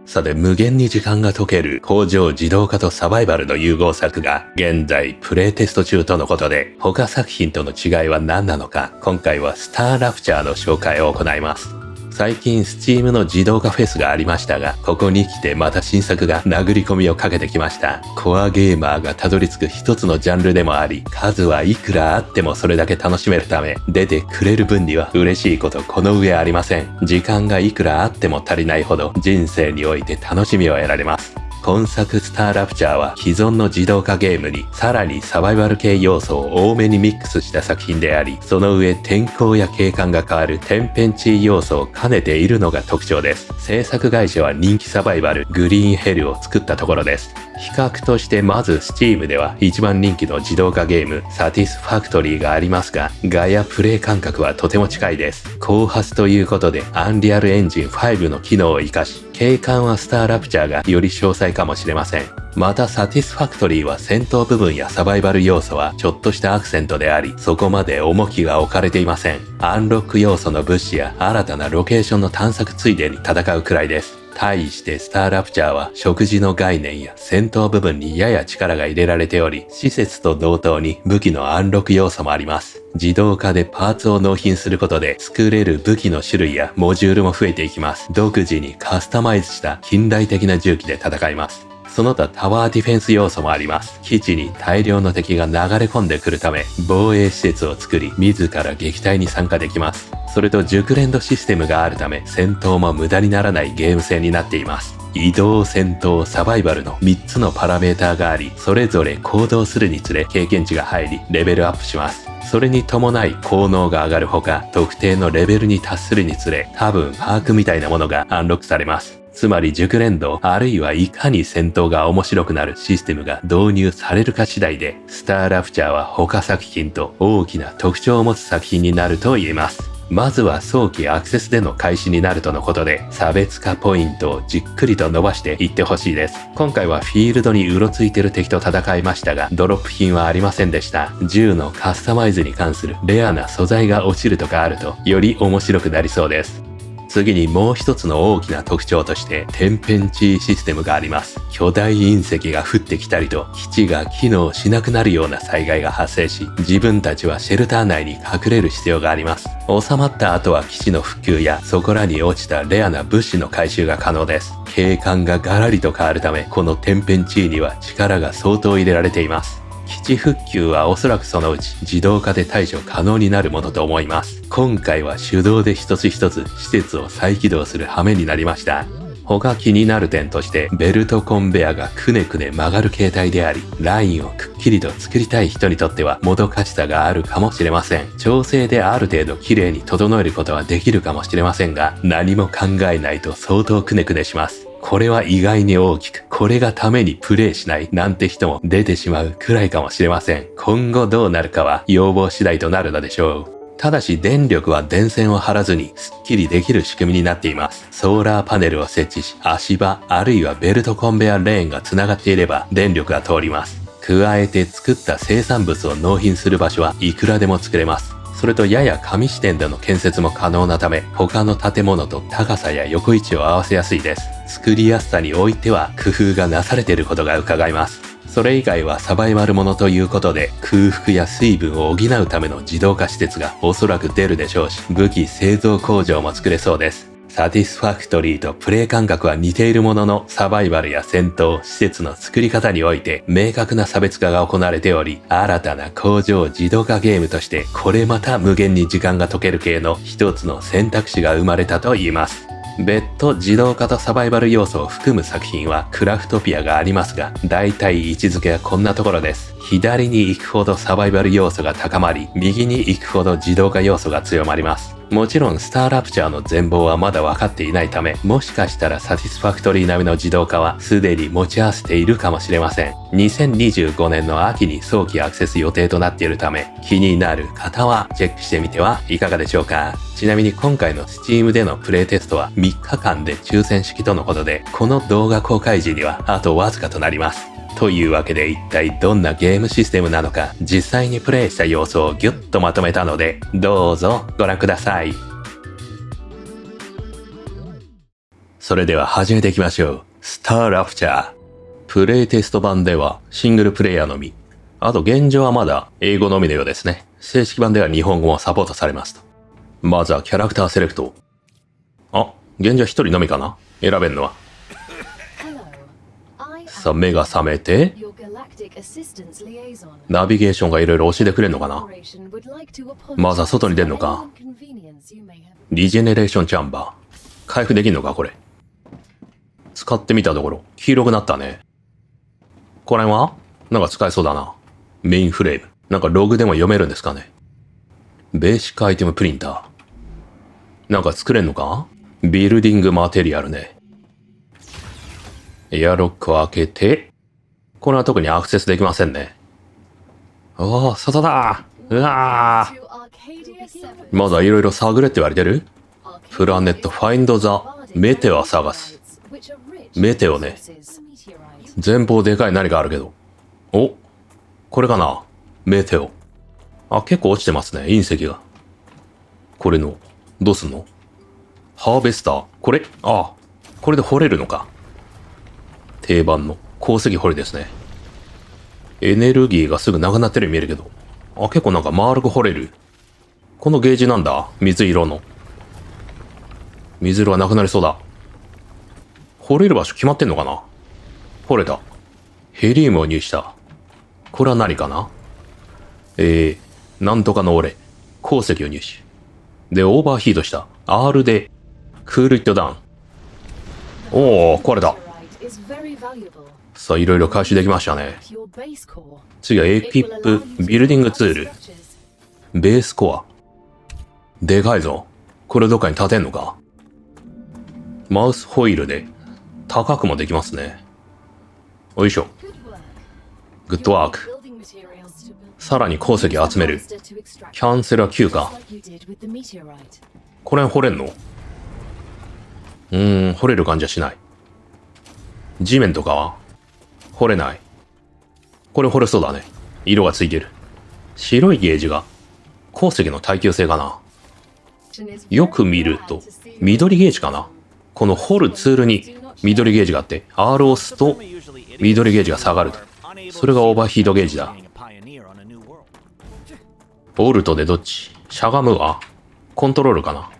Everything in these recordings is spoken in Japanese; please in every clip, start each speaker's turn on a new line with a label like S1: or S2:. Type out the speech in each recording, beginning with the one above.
S1: さて、無限に時間が解ける工場自動化とサバイバルの融合作が現在プレイテスト中とのことで、他作品との違いは何なのか、今回はスターラプチャーの紹介を行います。最近 Steam の自動化フェスがありましたが、ここに来てまた新作が殴り込みをかけてきました。コアゲーマーがたどり着く一つのジャンルでもあり、数はいくらあってもそれだけ楽しめるため、出てくれる分には嬉しいことこの上ありません。時間がいくらあっても足りないほど人生において楽しみを得られます。今作スターラプチャーは既存の自動化ゲームにさらにサバイバル系要素を多めにミックスした作品であり、その上天候や景観が変わる天変地異要素を兼ねているのが特徴です。制作会社は人気サバイバルグリーンヘルを作ったところです。比較としてまず Steam では一番人気の自動化ゲームサティスファクトリーがありますが、ガヤプレイ感覚はとても近いです。後発ということでアンリアルエンジン5の機能を活かし、景観はスターラプチャーがより詳細かもしれません。またサティスファクトリーは戦闘部分やサバイバル要素はちょっとしたアクセントであり、そこまで重きが置かれていません。アンロック要素の物資や新たなロケーションの探索ついでに戦うくらいです。対してスターラプチャーは食事の概念や戦闘部分にやや力が入れられており、施設と同等に武器のアンロック要素もあります。自動化でパーツを納品することで作れる武器の種類やモジュールも増えていきます。独自にカスタマイズした近代的な銃器で戦います。その他タワーディフェンス要素もあります。基地に大量の敵が流れ込んでくるため、防衛施設を作り、自ら撃退に参加できます。それと熟練度システムがあるため、戦闘も無駄にならないゲーム性になっています。移動、戦闘、サバイバルの3つのパラメーターがあり、それぞれ行動するにつれ経験値が入り、レベルアップします。それに伴い効能が上がるほか、特定のレベルに達するにつれ、多分パークみたいなものがアンロックされます。つまり熟練度、あるいはいかに戦闘が面白くなるシステムが導入されるか次第で、スターラプチャーは他作品と大きな特徴を持つ作品になると言えます。まずは早期アクセスでの開始になるとのことで、差別化ポイントをじっくりと伸ばしていってほしいです。今回はフィールドにうろついてる敵と戦いましたが、ドロップ品はありませんでした。銃のカスタマイズに関するレアな素材が落ちるとかあると、より面白くなりそうです。次にもう一つの大きな特徴として天変地異システムがあります。巨大隕石が降ってきたりと基地が機能しなくなるような災害が発生し、自分たちはシェルター内に隠れる必要があります。収まった後は基地の復旧やそこらに落ちたレアな物資の回収が可能です。景観がガラリと変わるため、この天変地異には力が相当入れられています。基地復旧はおそらくそのうち自動化で対処可能になるものと思います。今回は手動で一つ一つ施設を再起動する羽目になりました。他気になる点としてベルトコンベアがくねくね曲がる形態であり、ラインをくっきりと作りたい人にとってはもどかしさがあるかもしれません。調整である程度綺麗に整えることはできるかもしれませんが、何も考えないと相当くねくねします。これは意外に大きく、これがためにプレイしないなんて人も出てしまうくらいかもしれません。今後どうなるかは要望次第となるのでしょう。ただし電力は電線を張らずにスッキリできる仕組みになっています。ソーラーパネルを設置し、足場あるいはベルトコンベアレーンが繋がっていれば電力が通ります。加えて作った生産物を納品する場所はいくらでも作れます。それとやや上視点での建設も可能なため、他の建物と高さや横位置を合わせやすいです。作りやすさにおいては工夫がなされていることが伺えます。それ以外はサバイバルものということで、空腹や水分を補うための自動化施設がおそらく出るでしょうし、武器製造工場も作れそうです。サティスファクトリーとプレイ感覚は似ているものの、サバイバルや戦闘、施設の作り方において明確な差別化が行われており、新たな工場自動化ゲームとしてこれまた無限に時間が解ける系の一つの選択肢が生まれたと言えます。別途自動化とサバイバル要素を含む作品はクラフトピアがありますが、大体位置づけはこんなところです。左に行くほどサバイバル要素が高まり、右に行くほど自動化要素が強まります。もちろんスターラプチャーの全貌はまだ分かっていないため、もしかしたらサティスファクトリー並みの自動化はすでに持ち合わせているかもしれません。2025年の秋に早期アクセス予定となっているため、気になる方はチェックしてみてはいかがでしょうか。ちなみに今回の Steam でのプレイテストは3日間で抽選式とのことで、この動画公開時にはあとわずかとなります。というわけで一体どんなゲームシステムなのか、実際にプレイした様子をギュッとまとめたので、どうぞご覧ください。それでは始めていきましょう。スターラプチャー。プレイテスト版ではシングルプレイヤーのみ。あと現状はまだ英語のみのようですね。正式版では日本語もサポートされますと。まずはキャラクターセレクト。あ、現状一人のみかな選べんのは。さあ、目が覚めて、ナビゲーションがいろいろ教えてくれんのかな。まずは外に出んのか。リジェネレーションチャンバー。回復できんのかこれ。使ってみたところ、黄色くなったね。これはなんか使えそうだな。メインフレーム。なんかログでも読めるんですかね。ベーシックアイテムプリンター。なんか作れんのか。ビルディングマテリアルね。エアロックを開けて、これは特にアクセスできませんね。おー、外だー。うわー。まだいろいろ探れって言われてる。プラネットファインドザメテオを探す。メテオね。前方でかい何かあるけど。お、これかな。メテオ。あ、結構落ちてますね、隕石が。これの、どうすんの。ハーベスター。これ、あ、これで掘れるのか。定番の鉱石掘りですね。エネルギーがすぐなくなってるように見えるけど。あ、結構なんか丸く掘れる。このゲージなんだ。水色の。水色がなくなりそうだ。掘れる場所決まってんのかな。掘れた。ヘリウムを入手した。これは何かな。なんとかの俺。鉱石を入手。で、オーバーヒートした。R で、クールイットダウン。おー、壊れた。さあ、いろいろ回収できましたね。次はエキップ、ビルディングツール。ベースコア。でかいぞ。これどっかに立てんのか。マウスホイールで、高くもできますね。よいしょ。グッドワーク。さらに鉱石集める。キャンセラー9か。これ掘れんの。掘れる感じはしない。地面とかは掘れない。これ掘れそうだね。色がついてる。白いゲージが鉱石の耐久性かな。よく見ると緑ゲージかな。この掘るツールに緑ゲージがあって R を押すと緑ゲージが下がると。それがオーバーヒートゲージだ。オルトでどっち。しゃがむはコントロールかな。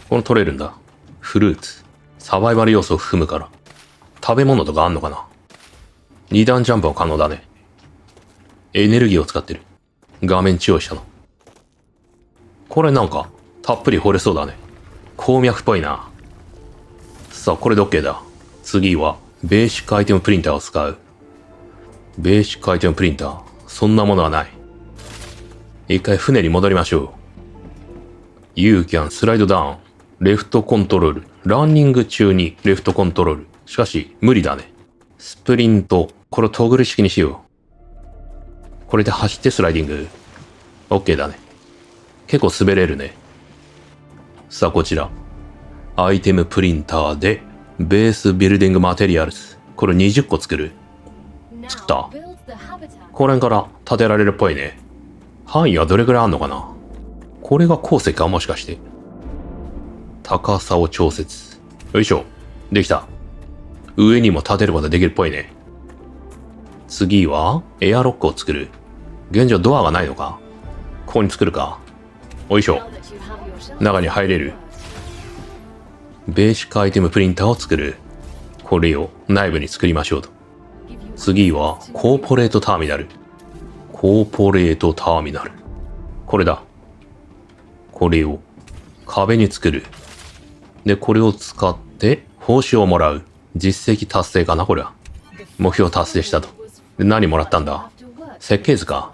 S1: この取れるんだ。フルーツ。サバイバル要素を含むから。食べ物とかあんのかな。二段ジャンプは可能だね。エネルギーを使ってる。画面中央下の。これなんか、たっぷり掘れそうだね。鉱脈っぽいな。さあ、これで OK だ。次は、ベーシックアイテムプリンターを使う。ベーシックアイテムプリンター。そんなものはない。一回船に戻りましょう。You can slide down. レフトコントロール。ランニング中にレフトコントロール。しかし、無理だね。スプリント。これをトグル式にしよう。これで走ってスライディング。OK だね。結構滑れるね。さあ、こちら。アイテムプリンターで、ベースビルディングマテリアルズ。これ20個作る。作った。これから建てられるっぽいね。範囲はどれくらいあんのかな。これが鉱石かもしかして。高さを調節。よいしょ。できた。上にも立てることができるっぽいね。次は、エアロックを作る。現状ドアがないのか。ここに作るか。よいしょ。中に入れる。ベーシックアイテムプリンターを作る。これを内部に作りましょうと。次は、コーポレートターミナル。コーポレートターミナル。これだ。これを壁に作る。で、これを使って報酬をもらう。実績達成かなこれは。目標達成したと。で、何もらったんだ。設計図か。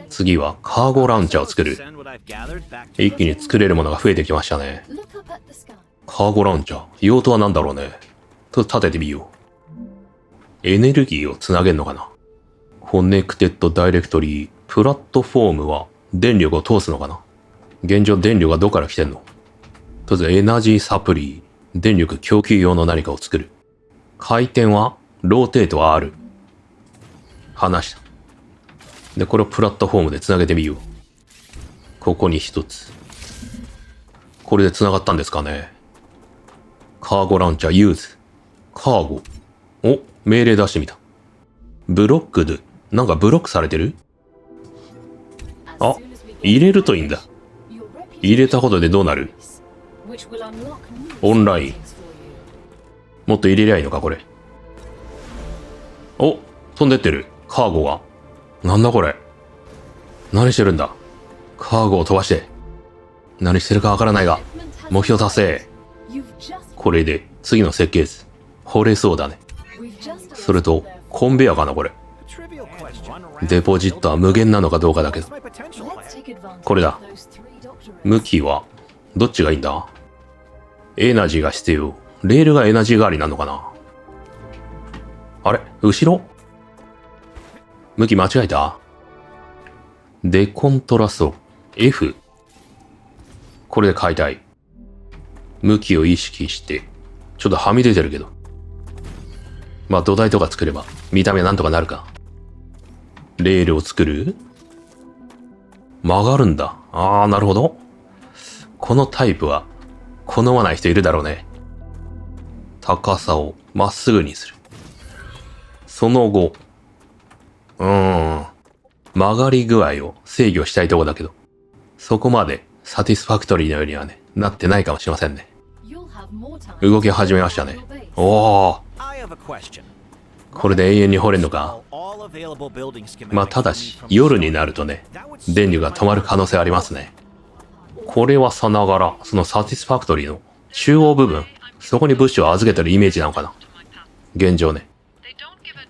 S1: 次はカーゴラウンチャーを作る。一気に作れるものが増えてきましたね。カーゴラウンチャー。用途は何だろうね。と立ててみよう。エネルギーをつなげるのかな。コネクテッドダイレクトリー。プラットフォームは電力を通すのかな。現状電力はどこから来てんの。とりあえずエナジーサプリ。電力供給用の何かを作る。回転はローテートは R。離した。で、これをプラットフォームでつなげてみよう。ここに一つ。これで繋がったんですかね。カーゴランチャーユーズ。カーゴ。お、命令出してみた。ブロックド。なんかブロックされてる？あ、入れるといいんだ。入れたことでどうなる？オンライン。もっと入れりゃいいのか、これ。お、飛んでってる。カーゴが。なんだこれ。何してるんだ。カーゴを飛ばして。何してるかわからないが、目標達成。これで次の設計図。掘れそうだね。それと、コンベヤかな、これ。デポジットは無限なのかどうかだけど。これだ。向きは、どっちがいいんだ？エナジーが必要。レールがエナジー代わりなのかな？あれ？後ろ？向き間違えた？デコントラスト。F。これで変えたい。向きを意識して、ちょっとはみ出てるけど。まあ土台とか作れば、見た目なんとかなるか。レールを作る？曲がるんだ。あー、なるほど。このタイプは、好まない人いるだろうね。高さをまっすぐにする。その後、曲がり具合を制御したいとこだけど、そこまでサティスファクトリーのようにはね、なってないかもしれませんね。動き始めましたね。おー。これで永遠に掘れんのか？まあ、ただし、夜になるとね、電流が止まる可能性ありますね。これはさながら、そのサティスファクトリーの中央部分、そこに物資を預けてるイメージなのかな。現状ね。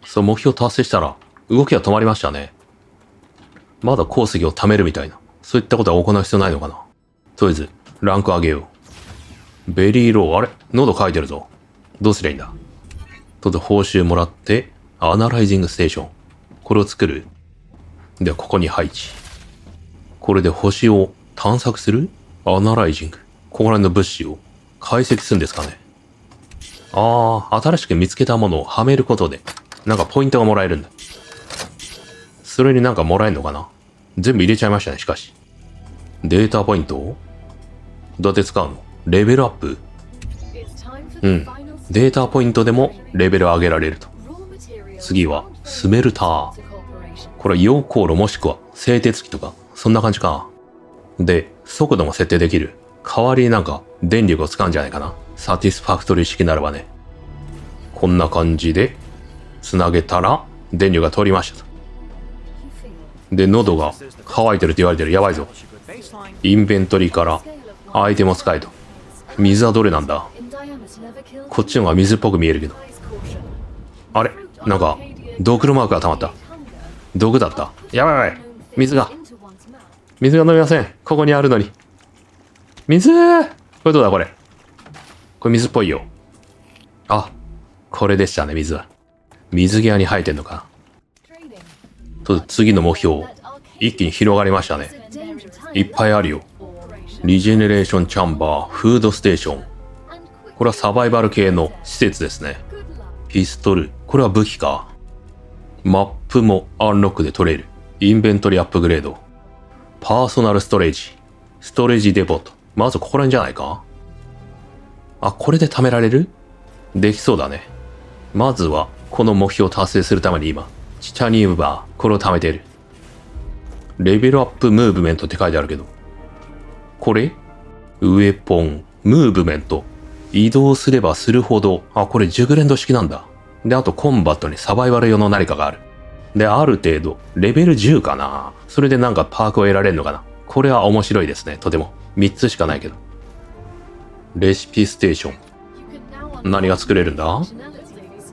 S1: そう、目標達成したら、動きが止まりましたね。まだ鉱石を貯めるみたいな。そういったことは行う必要ないのかな。とりあえず、ランク上げよう。ベリーロー、あれ？喉書いてるぞ。どうすりゃいいんだ？とで報酬もらって、アナライジングステーション。これを作る。では、ここに配置。これで星を探索する？アナライジング。ここら辺の物資を解析するんですかね。新しく見つけたものをはめることで、なんかポイントがもらえるんだ。それになんかもらえるのかな？全部入れちゃいましたね、しかし。データポイントをどうやって使うの？レベルアップ？データポイントでもレベルを上げられると。次は、スメルター。これは溶鉱炉もしくは製鉄機とか、そんな感じかな。で、速度も設定できる。代わりになんか電力を使うんじゃないかな。サティスファクトリー式ならばね。こんな感じで、繋げたら、電力が通りましたと。で、喉が乾いてるって言われてる。やばいぞ。インベントリーからアイテムを使えと。水はどれなんだ？こっちの方が水っぽく見えるけど。あれ？なんか、毒のマークが溜まった。毒だった。やばいやばい。水が飲みません。ここにあるのに。水！これどうだこれ。これ水っぽいよ。あ、これでしたね、水は。水際に生えてんのか。と、次の目標。一気に広がりましたね。いっぱいあるよ。リジェネレーションチャンバー、フードステーション。これはサバイバル系の施設ですね。ピストル。これは武器か。マップもアンロックで取れる。インベントリーアップグレード。パーソナルストレージ。ストレージデポート。まずここら辺じゃないか？あ、これで貯められる？できそうだね。まずは、この目標を達成するために今、チタニウムバー、これを貯めている。レベルアップムーブメントって書いてあるけど。これ？ウェポン、ムーブメント。移動すればするほど、あ、これジュグレンド式なんだ。で、あとコンバットにサバイバル用の何かがある。で、ある程度、レベル10かな。それでなんかパークを得られるのかな。これは面白いですね、とても。3つしかないけど。レシピステーション。何が作れるんだ？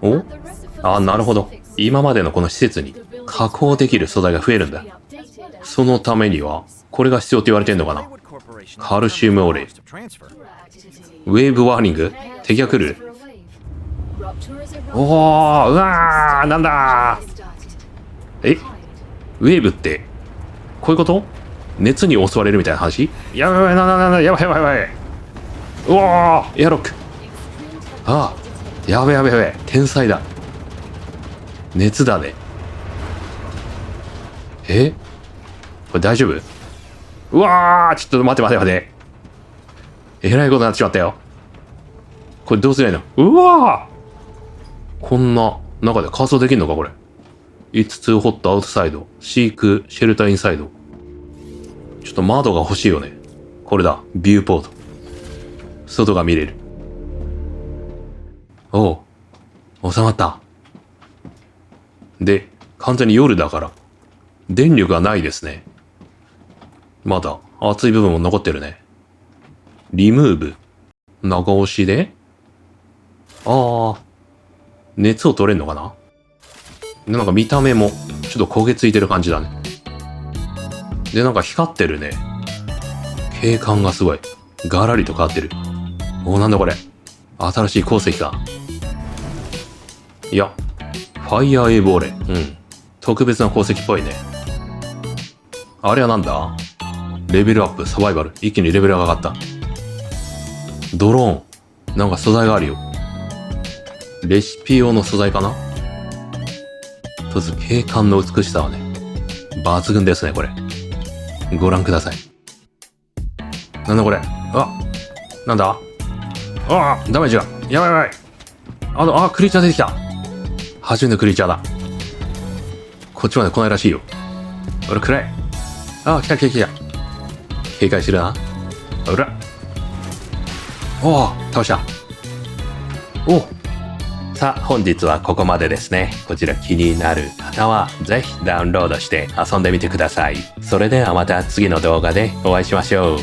S1: お？あ、なるほど。今までのこの施設に加工できる素材が増えるんだ。そのためには、これが必要って言われてんのかな。カルシウムオレイ。ウェーブワーニング？敵が来る？おー、うわー、なんだー。ウェーブって、こういうこと？熱に襲われるみたいな話？やばいやばいやばいやばいやばい。うわー、エアロック。ああ、やべやべやべ。天才だ。熱だね。これ大丈夫？うわー、ちょっと待て。えらいことになってしまったよ。これどうすりゃいいの？うわぁ、こんな中で仮装できんのかこれ。5つホットアウトサイド。シーク、シェルターインサイド。ちょっと窓が欲しいよね。これだ。ビューポート。外が見れる。おう。収まった。で、完全に夜だから。電力がないですね。まだ熱い部分も残ってるね。リムーブ。長押しで熱を取れんのかな。で、なんか見た目もちょっと焦げついてる感じだね。で、なんか光ってるね。景観がすごい。ガラリと変わってる。なんだこれ。新しい鉱石か。いや、ファイヤーエボーレ。特別な鉱石っぽいね。あれはなんだ？レベルアップ、サバイバル。一気にレベルが上がった。ドローン。なんか素材があるよ。レシピ用の素材かな？とりあえず景観の美しさはね、抜群ですね、これ。ご覧ください。なんだこれ。なんだ？ダメージが。やばいやばい。クリーチャー出てきた。初めてクリーチャーだ。こっちまで来ないらしいよ。俺暗い。来た。警戒してるな。倒した。さあ、本日はここまでですね。こちら気になる方は、ぜひダウンロードして遊んでみてください。それではまた次の動画でお会いしましょう。